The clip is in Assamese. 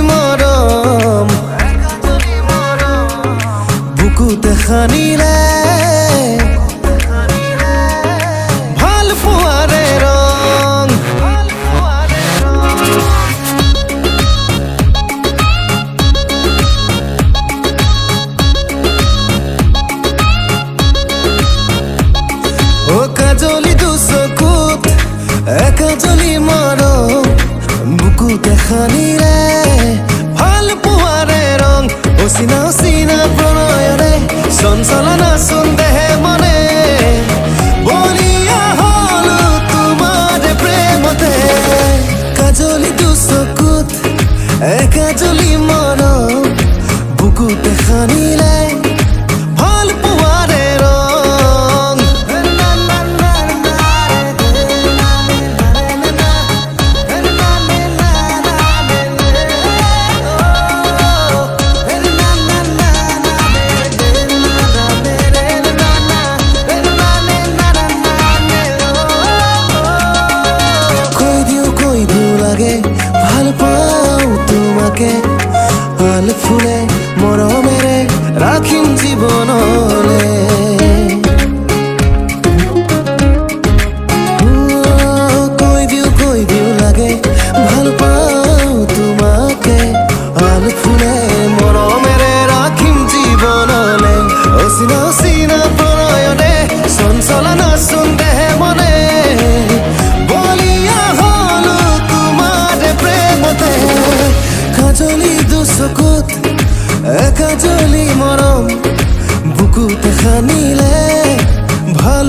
মৰম বুকুতে সানিলে ভাল পোৱাৰে ৰং ও কাজলি দুচকুত একাজলি মৰম বুকুতে সানিলে ভাল পোৱাৰে ৰং অচিনা অচিনা প্ৰণয়ৰে চঞ্চলনা চোন দেহে মনে বলিয়া হলো তোমাৰ প্ৰেমতে কাজলি দুচকুত একাজলি মৰম বুকুতে সানিলে ভাল পোৱাৰে ৰং ভাল পাওঁ তোমাকে ভাল ফুলে মৰমেৰে ৰাখিম জীৱনলে কৈ দিওঁ লাগে ভাল পাওঁ তোমাকে ভাল ফুলে মৰমেৰে ৰাখিম জীৱনলে অচিনা অচিনা প্ৰণয়নে চঞ্চলনা চোন দেহে মনে কাজলি দুচকুত একাজলি মৰম বুকুতে সানিলে ভাল